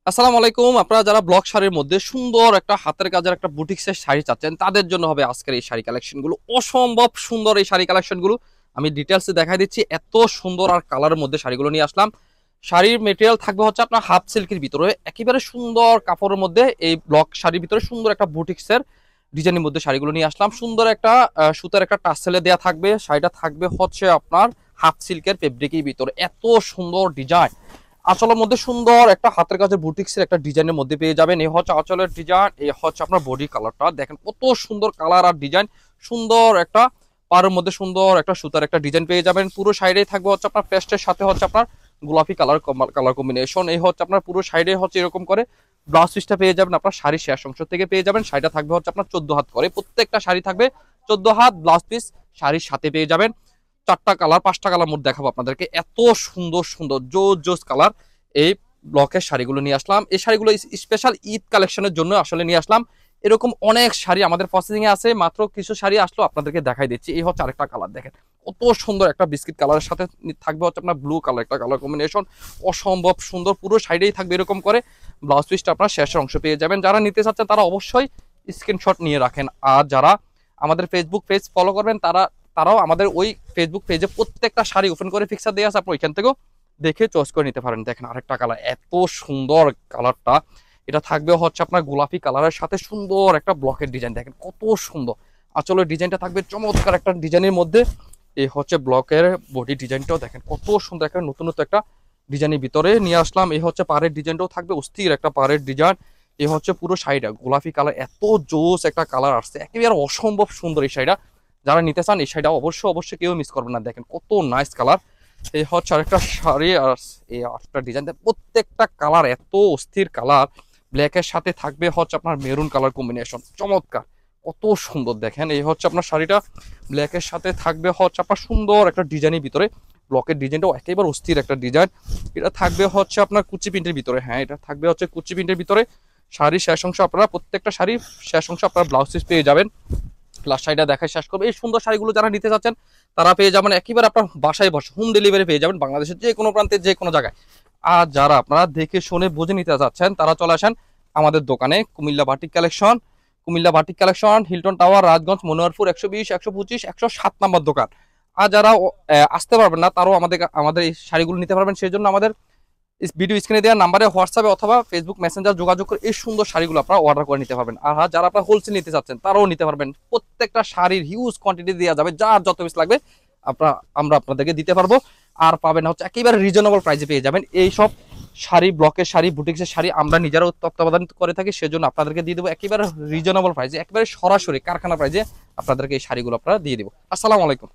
আসসালামু আলাইকুম। আপনারা যারা ব্লক শাড়ির মধ্যে সুন্দর একটা হাতের কাজের একটা বুটিক্সের শাড়ি চাচ্ছেন তাদের জন্য হবে আজকের এই শাড়ি কালেকশনগুলো। অসম্ভব সুন্দর এই শাড়ি কালেকশনগুলো আমি ডিটেলসে দেখাই দিচ্ছি। এত সুন্দর আর কালারের মধ্যে শাড়িগুলো নিয়ে আসলাম। শাড়ির মেটেরিয়াল থাকবে হচ্ছে আপনার হাফ সিল্কের ভিতরে, একেবারে সুন্দর কাপড়ের মধ্যে এই ব্লক শাড়ির ভিতরে সুন্দর একটা বুটিক্সের ডিজাইনের মধ্যে শাড়িগুলো নিয়ে আসলাম। সুন্দর একটা সুতার একটা টাসেলে দেয়া থাকবে। শাড়িটা থাকবে হচ্ছে আপনার হাফ সিল্কের ফেব্রিকের ভিতরে, এত সুন্দর ডিজাইন। আঁচলের মধ্যে সুন্দর একটা হাতের কাছে বুটিক্সের একটা ডিজাইনের মধ্যে পেয়ে যাবেন। এই হচ্ছে আঁচলের ডিজাইন, এই হচ্ছে আপনার বডি কালারটা দেখেন কত সুন্দর কালার আর ডিজাইন। সুন্দর একটা পাড়ের মধ্যে সুন্দর একটা সুতার একটা ডিজাইন পেয়ে যাবেন। পুরো সাইডে থাকবে হচ্ছে আপনার পেস্টের সাথে হচ্ছে আপনার গোলাপি কালার কালার কম্বিনেশন। এই হচ্ছে আপনার পুরো সাইডে হচ্ছে এরকম করে ব্লাউজ পিসটা পেয়ে যাবেন আপনার শাড়ির শেষ অংশ থেকে পেয়ে যাবেন। শাড়িটা থাকবে হচ্ছে আপনার 14 হাত করে, প্রত্যেকটা শাড়ি থাকবে 14 হাত। ব্লাউজ পিস শাড়ির সাথে পেয়ে যাবেন। চারটা কালার পাঁচটা কালার মোট দেখাবো আপনাদেরকে, এত সুন্দর সুন্দর জোস জোস কালার এই ব্লকের শাড়িগুলো নিয়ে আসলাম। এই শাড়িগুলো স্পেশাল ঈদ কালেকশনের জন্য আসলে নিয়ে আসলাম। এরকম অনেক শাড়ি আমাদের প্রসেসিং এ আছে, মাত্র কিছু শাড়ি আসলো আপনাদেরকে দেখাই দিচ্ছি। এই হচ্ছে আরেকটা কালার দেখেন, কত সুন্দর একটা বিস্কিট কালারের সাথে থাকবে হচ্ছে আপনার ব্লু কালার একটা কালার কম্বিনেশন, অসম্ভব সুন্দর। পুরো সাইডেই থাকবে এরকম করে ব্লাউজ পিসটা আপনার শেষের অংশ পেয়ে যাবেন। যারা নিতে চাচ্ছেন তারা অবশ্যই স্ক্রিনশট নিয়ে রাখেন। আর যারা আমাদের ফেসবুক পেজ ফলো করবেন তারাও আমাদের ওই ফেসবুক পেজে প্রত্যেকটা শাড়ি ওপেন করে ফিক্সার দিয়ে আছে, আপনি ওইখান থেকেও দেখে চয়েস করে নিতে পারেন। দেখেন আরেকটা কালার, এত সুন্দর কালারটা। এটা থাকবে হচ্ছে আপনার গোলাপি কালারের সাথে সুন্দর একটা ব্লকের ডিজাইন, দেখেন কত সুন্দর। আঁচলের ডিজাইনটা থাকবে চমৎকার একটা ডিজাইনের মধ্যে। এই হচ্ছে ব্লকের বডি ডিজাইনটাও দেখেন কত সুন্দর একটা নতুন একটা ডিজাইনের ভিতরে নিয়ে আসলাম। এই হচ্ছে পাড়ের ডিজাইনটাও থাকবে অস্থির একটা পাড়ের ডিজাইন। এই হচ্ছে পুরো শাড়িটা গোলাপি কালার, এত জোস একটা কালার আসছে, একেবারে অসম্ভব সুন্দর এই শাড়িটা। যারা নিতে চান এই শাড়িটা অবশ্যই অবশ্যই কেউ মিস করবেন না। দেখেন কত নাইস কালার। এই হচ্ছে আরেকটা শাড়ি, আর এই আরেকটা ডিজাইন, প্রত্যেকটা কালার এত অস্থির কালার। ব্ল্যাকের সাথে থাকবে হচ্ছে আপনার মেরুন কালার কম্বিনেশন, চমৎকার কত সুন্দর। দেখেন এই হচ্ছে আপনার শাড়িটা, ব্ল্যাকের সাথে থাকবে হচ্ছে আপনার সুন্দর একটা ডিজাইনের ভিতরে। ব্লকের ডিজাইনটাও একেবারে অস্থির একটা ডিজাইন। এটা থাকবে হচ্ছে আপনার কুচি প্রিন্টের ভিতরে, হ্যাঁ এটা থাকবে হচ্ছে কুচি প্রিন্টের ভিতরে। শাড়ির শেষ অংশ আপনারা প্রত্যেকটা শাড়ির শেষ অংশ আপনারা ব্লাউজ পিস পেয়ে যাবেন। প্লাস শাড়িটা দেখায় শেষ করবে। এই সুন্দর শাড়িগুলো যারা নিতে চাচ্ছেন তারা পেয়ে যাবেন একেবারে আপনার বাসায় বসে হোম ডেলিভারি পেয়ে যাবেন বাংলাদেশের যে কোনো প্রান্তে যে কোনো জায়গায়। আর যারা আপনারা দেখে শুনে বুঝে নিতে চাচ্ছেন তারা চলে আসেন আমাদের দোকানে, Comilla batik collection. Comilla batik collection, Hilton tower, Rajganj, Monowarpur, 120, 125, 107 number দোকান। আর যারা আসতে পারবেন না তারাও আমাদের আমাদের এই শাড়িগুলো নিতে পারবেন। সেই জন্য আমাদের ভিডিও স্ক্রিনে দেওয়া নাম্বারে হোয়াটসঅ্যাপে অথবা ফেসবুক মেসেঞ্জার যোগাযোগ করে এই সুন্দর শাড়িগুলো আপনারা অর্ডার করে নিতে পারবেন। আর যারা আপনারা হোলসেল নিতে চাচ্ছেন তারাও নিতে পারবেন। প্রত্যেকটা শাড়ির হিউজ কোয়ান্টিটি দেওয়া যাবে, যার যত পিস লাগবে আমরা আপনাদেরকে দিতে পারবো। আর পাবেন হচ্ছে একেবারে রিজনেবল প্রাইসে পেয়ে যাবেন এই সব শাড়ি, ব্লকের শাড়ি, বুটিক্সের শাড়ি আমরা নিজেরাও তত্ত্বাবধান করে থাকি। সেজন্য আপনাদেরকে দিয়ে দেবো একেবারে রিজনেবল প্রাইসে, একেবারে সরাসরি কারখানা প্রাইসে আপনাদেরকে এই শাড়িগুলো আপনারা দিয়ে দেবো। আসসালামু আলাইকুম।